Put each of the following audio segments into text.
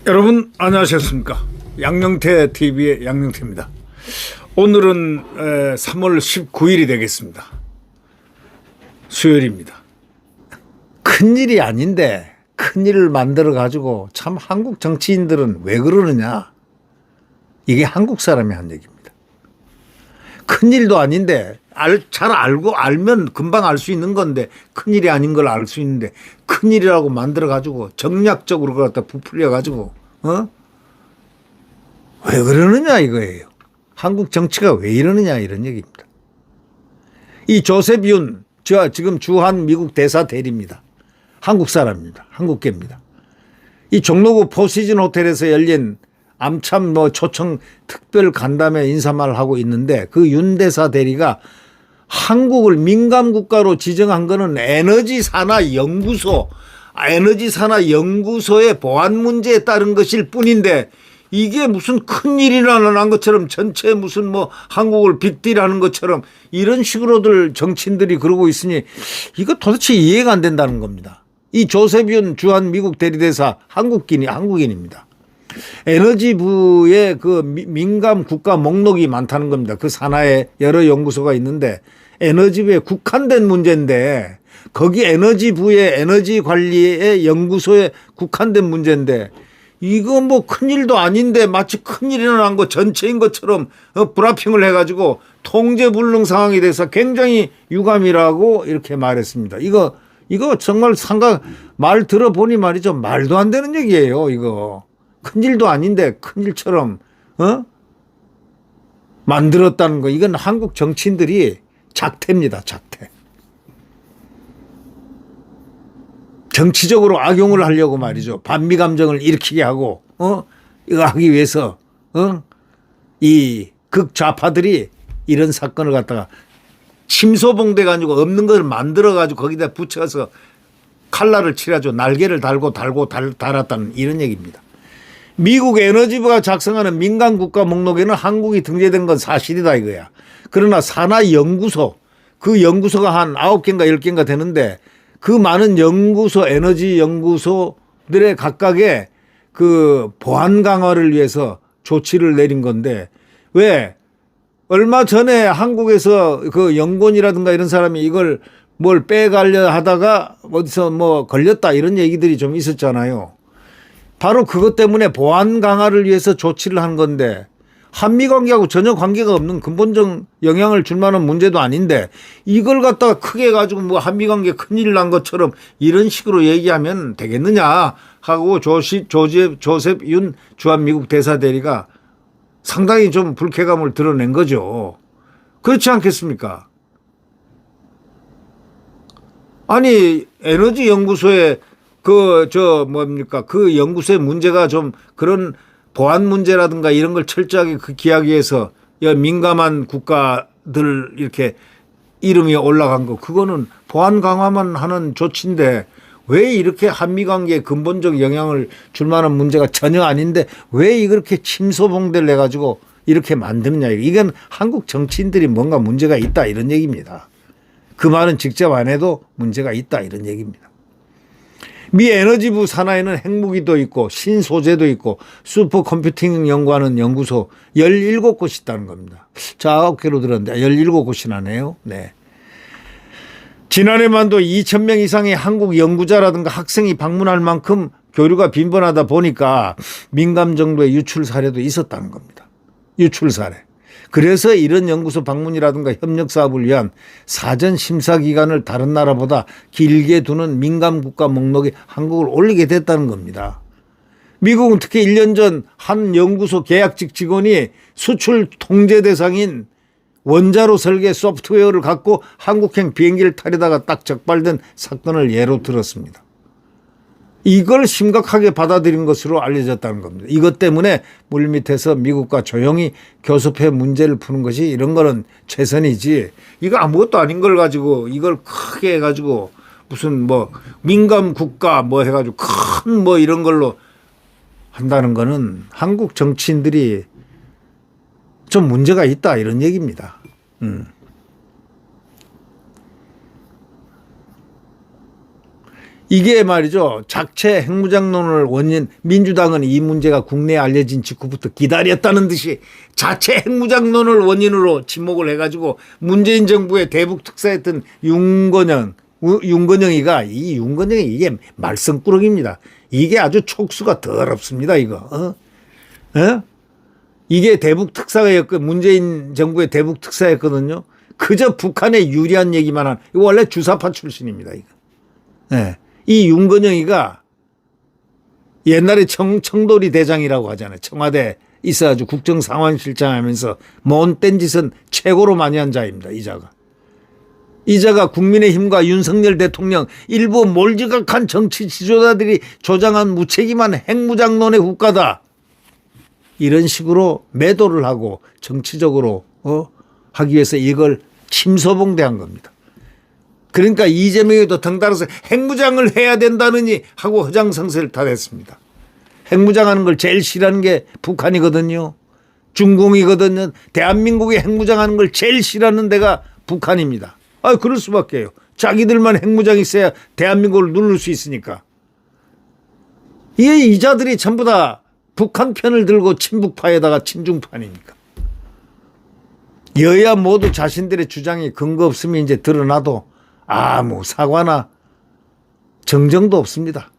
여러분 안녕하셨습니까? 양영태 TV의 양영태입니다. 오늘은 3월 19일이 되겠습니다. 수요일입니다. 큰일이 아닌데 큰일을 만들어 가지고 참 한국 정치인들은 왜 그러느냐. 이게 한국 사람이 한 얘기입니다. 큰일도 아닌데 잘 알면 금방 알 수 있는 건데 큰일이 아닌 걸 알 수 있는데 큰일이라고 만들어 가지고 정략적으로 그걸 갖다 부풀려 가지고 왜 그러느냐 이거예요. 한국 정치가 왜 이러느냐 이런 얘기입니다. 이 조셉 윤 지금 주한 미국 대사 대리입니다. 한국 사람입니다. 한국계입니다. 이 종로구 포시즌 호텔에서 열린 암참 초청 특별 간담회 인사말을 하고 있는데 그 윤 대사 대리가 한국을 민감 국가로 지정한 거는 에너지 산하 연구소의 보안 문제에 따른 것일 뿐인데 이게 무슨 큰일이나 난 것처럼 전체 무슨 한국을 빅딜하는 것처럼 이런 식으로들 정치인들이 그러고 있으니 이거 도대체 이해가 안 된다는 겁니다. 이 조셉 윤 주한 미국 대리대사 한국인입니다. 에너지부의 그 민감 국가 목록이 많다는 겁니다. 그 산하에 여러 연구소가 있는데 에너지부에 국한된 문제인데 거기 에너지부의 에너지 관리의 연구소에 국한된 문제인데 이거 큰일도 아닌데 마치 큰일이 난 거 전체인 것처럼 브라핑을 해가지고 통제불능 상황에 대해서 굉장히 유감이라고 이렇게 말했습니다. 이거 정말 말 들어보니 말이죠. 말도 안 되는 얘기예요. 이거 큰일도 아닌데 큰일처럼 만들었다는 거. 이건 한국 정치인들이 작태입니다. 작태. 정치적으로 악용을 하려고 말이죠. 반미 감정을 일으키게 하고 이거 하기 위해서 이 극좌파들이 이런 사건을 갖다가 침소봉대 가지고 없는 걸 만들어 가지고 거기다 붙여서 칼날을 칠하죠. 날개를 달았다는 이런 얘기입니다. 미국 에너지부가 작성하는 민간 국가 목록에는 한국이 등재된 건 사실이다 이거야. 그러나 산하 연구소 그 연구소가 한 9개인가 10개인가 되는데 그 많은 에너지 연구소들의 각각의 그 보안 강화를 위해서 조치를 내린 건데 왜 얼마 전에 한국에서 그 연구원이라든가 이런 사람이 이걸 뭘 빼가려 하다가 어디서 걸렸다 이런 얘기들이 좀 있었잖아요. 바로 그것 때문에 보안 강화를 위해서 조치를 한 건데 한미 관계하고 전혀 관계가 없는 근본적 영향을 줄 만한 문제도 아닌데 이걸 갖다가 크게 가지고 한미 관계 큰일 난 것처럼 이런 식으로 얘기하면 되겠느냐 하고 조셉 윤 주한 미국 대사 대리가 상당히 좀 불쾌감을 드러낸 거죠. 그렇지 않겠습니까? 아니 에너지 연구소에 그 연구소의 문제가 좀 그런 보안 문제라든가 이런 걸 철저하게 기하기 위해서 민감한 국가들 이렇게 이름이 올라간 거 그거는 보안 강화만 하는 조치인데 왜 이렇게 한미 관계에 근본적 영향을 줄 만한 문제가 전혀 아닌데 왜 이렇게 침소봉대를 내가지고 이렇게 만드느냐. 이건 한국 정치인들이 뭔가 문제가 있다 이런 얘기입니다. 그 말은 직접 안 해도 문제가 있다 이런 얘기입니다. 미 에너지부 산하에는 핵무기도 있고 신소재도 있고 슈퍼컴퓨팅 연구하는 연구소 17곳이 있다는 겁니다. 자, 9개로 들었는데 17곳이 나네요. 네. 지난해만도 2,000명 이상의 한국 연구자라든가 학생이 방문할 만큼 교류가 빈번하다 보니까 민감 정도의 유출 사례도 있었다는 겁니다. 유출 사례. 그래서 이런 연구소 방문이라든가 협력 사업을 위한 사전 심사 기간을 다른 나라보다 길게 두는 민감 국가 목록에 한국을 올리게 됐다는 겁니다. 미국은 특히 1년 전 한 연구소 계약직 직원이 수출 통제 대상인 원자로 설계 소프트웨어를 갖고 한국행 비행기를 타려다가 딱 적발된 사건을 예로 들었습니다. 이걸 심각하게 받아들인 것으로 알려졌다는 겁니다. 이것 때문에 물밑에서 미국과 조용히 교섭해 문제를 푸는 것이 이런 거는 최선이지 이거 아무것도 아닌 걸 가지고 이걸 크게 해가지고 무슨 민감 국가 해가지고 큰 이런 걸로 한다는 거는 한국 정치인들이 좀 문제가 있다 이런 얘기입니다. 이게 말이죠. 작체 핵무장론을 원인 민주당은 이 문제가 국내에 알려진 직후부터 기다렸다는 듯이 자체 핵무장론을 원인으로 지목을 해가지고 문재인 정부의 대북 특사였던 윤건영이가 이 윤건영이 이게 말썽꾸러기입니다. 이게 아주 촉수가 더럽습니다. 이거 이게 대북 특사였고 문재인 정부의 대북 특사였거든요. 그저 북한에 유리한 얘기만 한 이거 원래 주사파 출신입니다. 이거. 네. 이 윤건영이가 옛날에 청돌이 대장이라고 하잖아요. 청와대 있어가지고 국정상황실장 하면서 못된 짓은 최고로 많이 한 자입니다. 이자가 국민의힘과 윤석열 대통령 일부 몰지각한 정치 지도자들이 조장한 무책임한 핵무장론의 국가다. 이런 식으로 매도를 하고 정치적으로 하기 위해서 이걸 침소봉대한 겁니다. 그러니까 이재명이도 덩달아서 핵무장을 해야 된다느니 하고 허장성세를 타댔습니다. 핵무장하는 걸 제일 싫어하는 게 북한이거든요. 중공이거든요. 대한민국이 핵무장하는 걸 제일 싫어하는 데가 북한입니다. 그럴 수밖에요. 자기들만 핵무장이 있어야 대한민국을 누를 수 있으니까. 이 자들이 전부 다 북한 편을 들고 친북파에다가 친중파니까. 여야 모두 자신들의 주장이 근거 없으면 이제 드러나도 아무 사과나 정정도 없습니다.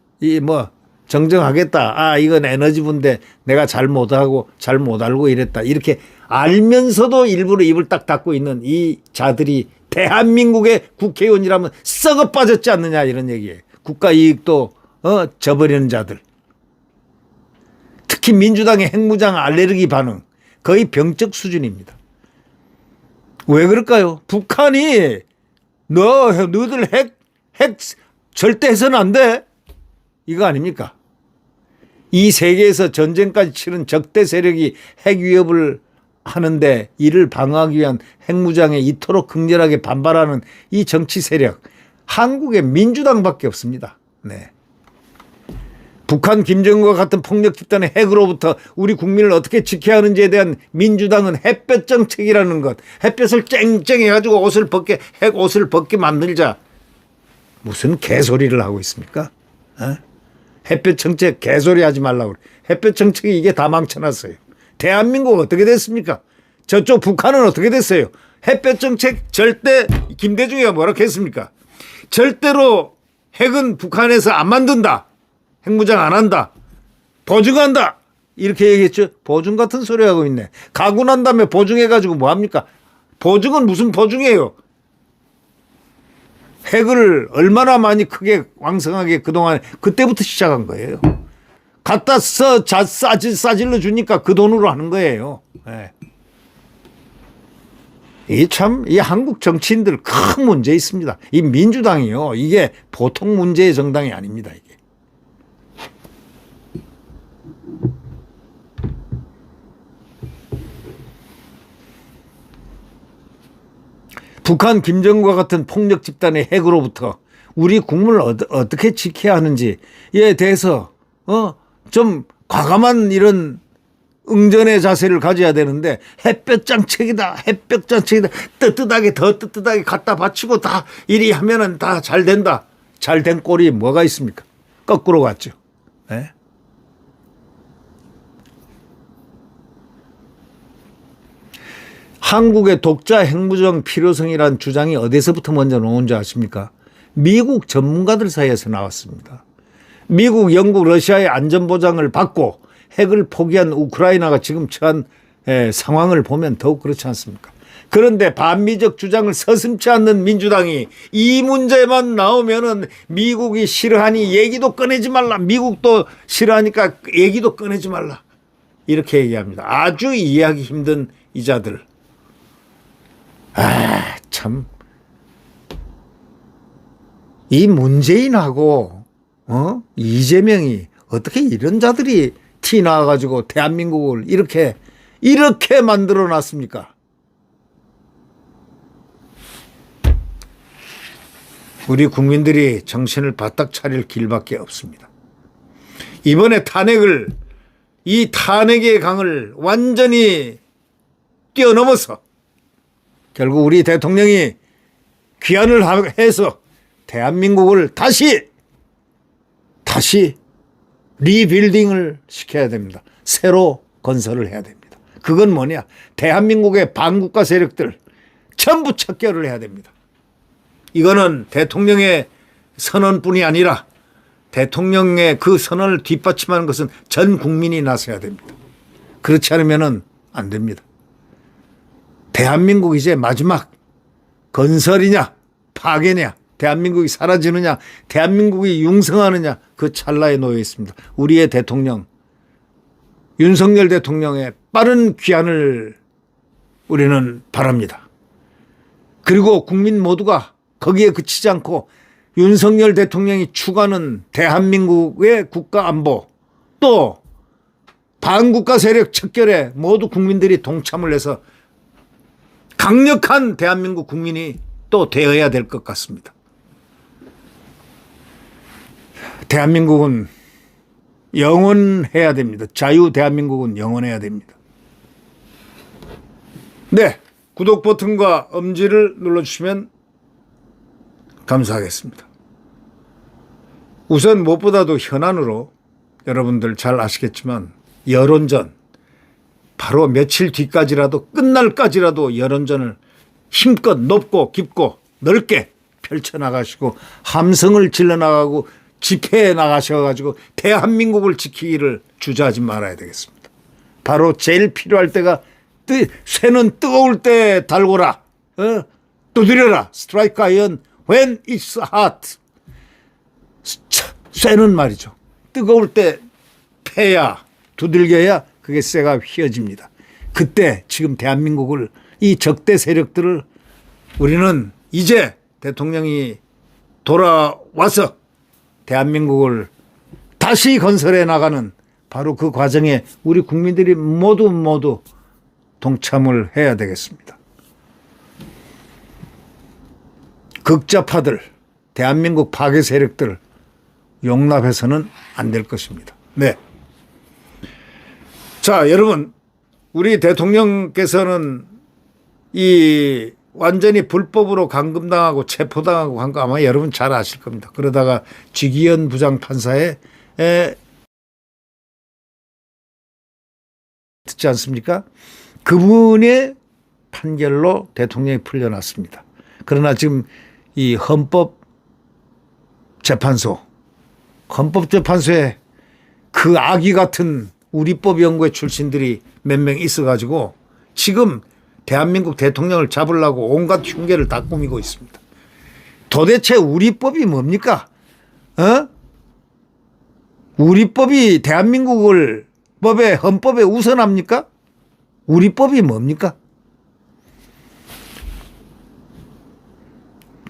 정정하겠다. 이건 에너지부인데 내가 잘 못하고 잘 못 알고 이랬다. 이렇게 알면서도 일부러 입을 딱 닫고 있는 이 자들이 대한민국의 국회의원이라면 썩어 빠졌지 않느냐 이런 얘기예요. 국가 이익도 저버리는 자들. 특히 민주당의 핵무장 알레르기 반응 거의 병적 수준입니다. 왜 그럴까요? 북한이 너희들 핵 절대 해서는 안 돼. 이거 아닙니까? 이 세계에서 전쟁까지 치른 적대 세력이 핵 위협을 하는데 이를 방어하기 위한 핵무장에 이토록 극렬하게 반발하는 이 정치 세력. 한국에 민주당밖에 없습니다. 네. 북한 김정은과 같은 폭력 집단의 핵으로부터 우리 국민을 어떻게 지켜야 하는지에 대한 민주당은 햇볕 정책이라는 것. 햇볕을 쨍쨍해가지고 핵 옷을 벗게 만들자. 무슨 개소리를 하고 있습니까? 햇볕 정책 개소리 하지 말라고 그래. 햇볕 정책이 이게 다 망쳐놨어요. 대한민국 어떻게 됐습니까? 저쪽 북한은 어떻게 됐어요? 햇볕 정책 절대 김대중이가 뭐라고 했습니까? 절대로 핵은 북한에서 안 만든다. 핵무장 안 한다. 보증한다. 이렇게 얘기했죠. 보증 같은 소리 하고 있네. 가고 난 다음에 보증해가지고 뭐합니까? 보증은 무슨 보증이에요? 핵을 얼마나 많이 크게 왕성하게 그동안 그때부터 시작한 거예요. 갖다 싸질러 주니까 그 돈으로 하는 거예요. 네. 이 한국 정치인들 큰 문제 있습니다. 이 민주당이요. 이게 보통 문제의 정당이 아닙니다. 이게. 북한 김정은과 같은 폭력 집단의 핵으로부터 우리 국민을 어떻게 지켜야 하는지에 대해서 좀 과감한 이런 응전의 자세를 가져야 되는데 햇볕 정책이다. 뜨뜻하게 더 뜨뜻하게 갖다 바치고 다 이리 하면은 다 잘 된다. 잘 된 꼴이 뭐가 있습니까? 거꾸로 갔죠. 네? 한국의 독자 핵무장 필요성이라는 주장이 어디서부터 먼저 나온 줄 아십니까? 미국 전문가들 사이에서 나왔습니다. 미국, 영국, 러시아의 안전보장을 받고 핵을 포기한 우크라이나가 지금 처한 상황을 보면 더욱 그렇지 않습니까? 그런데 반미적 주장을 서슴지 않는 민주당이 이 문제만 나오면은 미국이 싫어하니 얘기도 꺼내지 말라. 미국도 싫어하니까 얘기도 꺼내지 말라. 이렇게 얘기합니다. 아주 이해하기 힘든 이자들. 참. 이 문재인하고, 이재명이 어떻게 이런 자들이 티 나와가지고 대한민국을 이렇게 만들어 놨습니까? 우리 국민들이 정신을 바짝 차릴 길밖에 없습니다. 이번에 이 탄핵의 강을 완전히 뛰어넘어서 결국 우리 대통령이 귀환을 해서 대한민국을 다시 리빌딩을 시켜야 됩니다. 새로 건설을 해야 됩니다. 그건 뭐냐? 대한민국의 반국가 세력들 전부 척결을 해야 됩니다. 이거는 대통령의 선언뿐이 아니라 대통령의 그 선언을 뒷받침하는 것은 전 국민이 나서야 됩니다. 그렇지 않으면 안 됩니다. 대한민국 이제 마지막 건설이냐 파괴냐, 대한민국이 사라지느냐 대한민국이 융성하느냐, 그 찰나에 놓여 있습니다. 우리의 대통령 윤석열 대통령의 빠른 귀환을 우리는 바랍니다. 그리고 국민 모두가 거기에 그치지 않고 윤석열 대통령이 추구하는 대한민국의 국가 안보, 또 반국가 세력 척결에 모두 국민들이 동참을 해서 강력한 대한민국 국민이 또 되어야 될 것 같습니다. 대한민국은 영원해야 됩니다. 자유 대한민국은 영원해야 됩니다. 네, 구독 버튼과 엄지를 눌러주시면 감사하겠습니다. 우선 무엇보다도 현안으로 여러분들 잘 아시겠지만 여론전, 바로 며칠 뒤까지라도 끝날까지라도 여론전을 힘껏 높고 깊고 넓게 펼쳐나가시고 함성을 질러나가고 집회에 나가셔가지고 대한민국을 지키기를 주저하지 말아야 되겠습니다. 바로 제일 필요할 때가 쇠는 뜨거울 때 달고라, 두드려라, 스트라이크 아이언 when it's hot. 쇠는 말이죠, 뜨거울 때 패야, 두들겨야 그게 쇠가 휘어집니다. 그때 지금 대한민국을, 이 적대 세력들을 우리는 이제 대통령이 돌아와서 대한민국을 다시 건설해 나가는 바로 그 과정에 우리 국민들이 모두 동참을 해야 되겠습니다. 극좌파들, 대한민국 파괴 세력들 용납해서는 안 될 것입니다. 네. 자, 여러분, 우리 대통령께서는 이 완전히 불법으로 감금당하고 체포당하고 한 거 아마 여러분 잘 아실 겁니다. 그러다가 지기현 부장판사에 듣지 않습니까? 그분의 판결로 대통령이 풀려났습니다. 그러나 지금 이 헌법재판소에 그 아기 같은 우리법 연구회 출신들이 몇 명 있어가지고 지금 대한민국 대통령을 잡으려고 온갖 흉계를 다 꾸미고 있습니다. 도대체 우리법이 뭡니까? 우리법이 대한민국을 헌법에 우선합니까? 우리법이 뭡니까?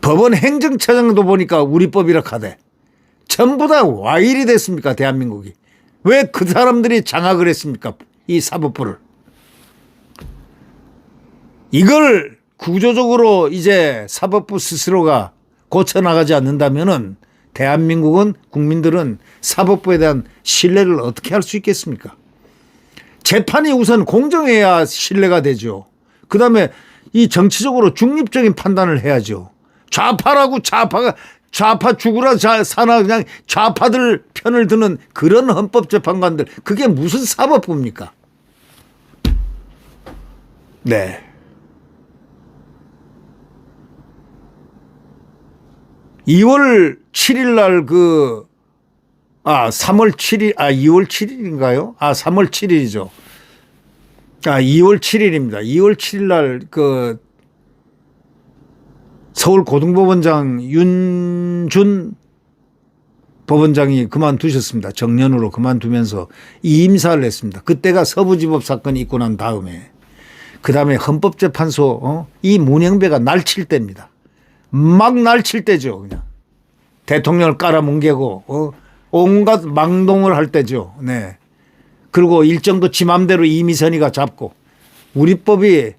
법원 행정처장도 보니까 우리법이라 하대. 전부 다 와일이 됐습니까, 대한민국이? 왜 그 사람들이 장악을 했습니까, 이 사법부를? 이걸 구조적으로 이제 사법부 스스로가 고쳐나가지 않는다면은 대한민국은, 국민들은 사법부에 대한 신뢰를 어떻게 할 수 있겠습니까? 재판이 우선 공정해야 신뢰가 되죠. 그 다음에 이 정치적으로 중립적인 판단을 해야죠. 좌파라고 좌파 죽으라 사나 그냥 좌파들 편을 드는 그런 헌법재판관들, 그게 무슨 사법부입니까? 네. 2월 7일 날 3월 7일, 2월 7일인가요? 3월 7일이죠. 2월 7일입니다. 2월 7일 날 서울고등법원장 윤준 법원장이 그만두셨습니다. 정년으로 그만두면서 이임사를 했습니다. 그때가 서부지법 사건이 있고 난 다음에, 그 다음에 헌법재판소, 이 문영배가 날칠 때입니다. 막 날칠 때죠. 그냥 대통령을 깔아뭉개고 온갖 망동을 할 때죠. 네. 그리고 일정도 지 맘대로 이미선이가 잡고 우리법이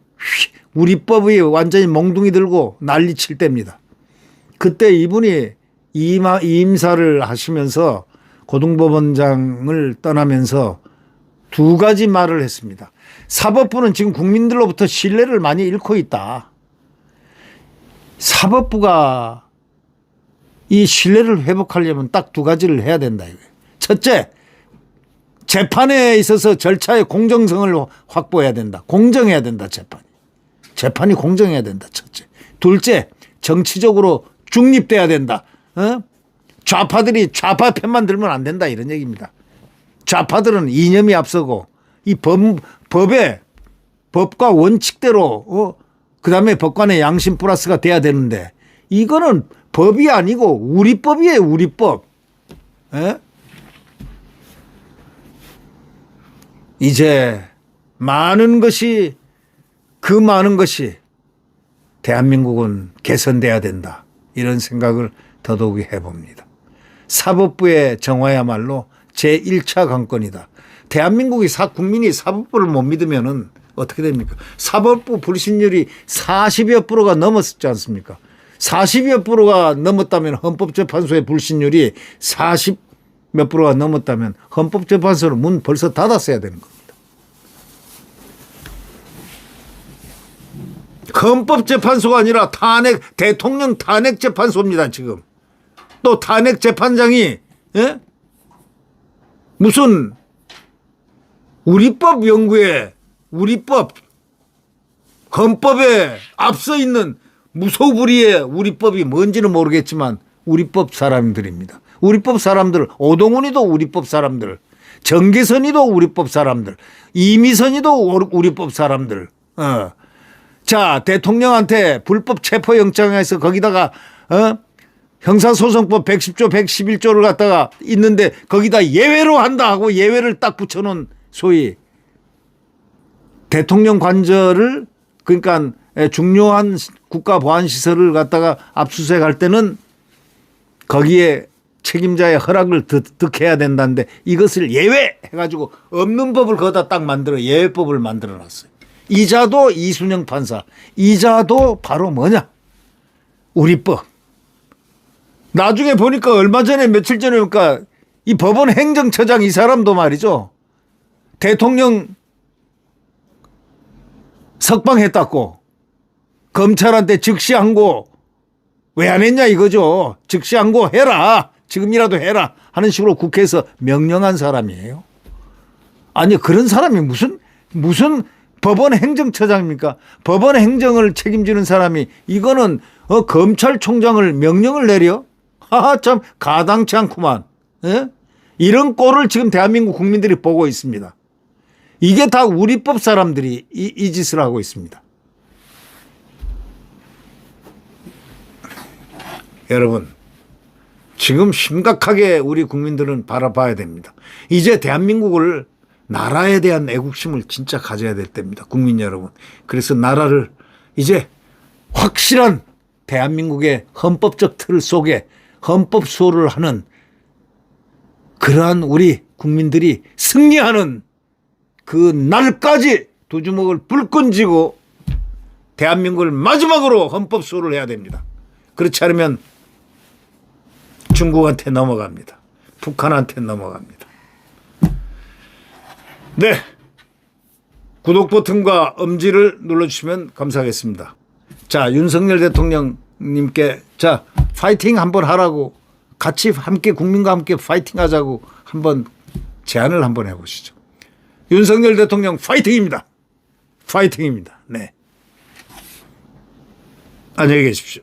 완전히 몽둥이 들고 난리칠 때입니다. 그때 이분이 이임사를 하시면서 고등법원장을 떠나면서 두 가지 말을 했습니다. 사법부는 지금 국민들로부터 신뢰를 많이 잃고 있다. 사법부가 이 신뢰를 회복하려면 딱 두 가지를 해야 된다. 첫째, 재판에 있어서 절차의 공정성을 확보해야 된다. 공정해야 된다. 재판이 공정해야 된다. 첫째. 둘째, 정치적으로 중립돼야 된다. 좌파들이 좌파 편만 들면 안 된다. 이런 얘기입니다. 좌파들은 이념이 앞서고 이 법과 원칙대로 그다음에 법관의 양심 플러스가 돼야 되는데 이거는 법이 아니고 우리 법이에요. 우리 법. 이제 그 많은 것이 대한민국은 개선돼야 된다. 이런 생각을 더더욱이 해봅니다. 사법부의 정화야말로 제1차 관건이다. 대한민국이 국민이 사법부를 못 믿으면은 어떻게 됩니까? 사법부 불신율이 40여 %가 넘었지 않습니까? 40여 %가 넘었다면 헌법재판소의 불신율이 40몇 %가 넘었다면 헌법재판소는 문 벌써 닫았어야 되는 겁니다. 헌법재판소가 아니라 대통령 탄핵재판소입니다. 지금 또 탄핵재판장이 무슨 우리법 연구에 헌법에 앞서 있는 무소불위의 우리법이 뭔지는 모르겠지만 우리법 사람들입니다. 우리법 사람들, 오동훈이도 우리법 사람들, 정계선이도 우리법 사람들, 이미선이도 우리법 사람들. 자, 대통령한테 불법 체포영장에서 거기다가 형사소송법 110조, 111조를 갖다가 있는데 거기다 예외로 한다 하고 예외를 딱 붙여놓은 소위 대통령 관저를 그러니까 중요한 국가보안시설을 갖다가 압수수색할 때는 거기에 책임자의 허락을 득해야 된다는데 이것을 예외해가지고 없는 법을 거기다 딱 만들어 예외법을 만들어 놨어요. 이자도 이순영 판사, 이자도 바로 뭐냐? 우리법. 나중에 보니까 얼마 전에 며칠 전에 보니까 이 법원 행정처장 이 사람도 말이죠. 대통령 석방했다고 검찰한테 즉시 항고 왜 안 했냐 이거죠. 즉시 항고 해라. 지금이라도 해라 하는 식으로 국회에서 명령한 사람이에요. 아니 그런 사람이 무슨 법원 행정처장입니까? 법원 행정을 책임지는 사람이 이거는 검찰총장을 명령을 내려? 하하 참 가당치 않구만. 이런 꼴을 지금 대한민국 국민들이 보고 있습니다. 이게 다 우리법 사람들이 이 짓을 하고 있습니다. 여러분 지금 심각하게 우리 국민들은 바라봐야 됩니다. 이제 대한민국을 나라에 대한 애국심을 진짜 가져야 될 때입니다. 국민 여러분. 그래서 나라를 이제 확실한 대한민국의 헌법적 틀 속에 헌법 수호를 하는 그러한 우리 국민들이 승리하는 그 날까지 두 주먹을 불끈 쥐고 대한민국을 마지막으로 헌법 수호를 해야 됩니다. 그렇지 않으면 중국한테 넘어갑니다. 북한한테 넘어갑니다. 네. 구독 버튼과 엄지를 눌러주시면 감사하겠습니다. 자, 윤석열 대통령님께 자, 파이팅 한번 하라고 같이 함께 국민과 함께 파이팅 하자고 한번 제안을 한번 해보시죠. 윤석열 대통령 파이팅입니다. 파이팅입니다. 네. 안녕히 계십시오.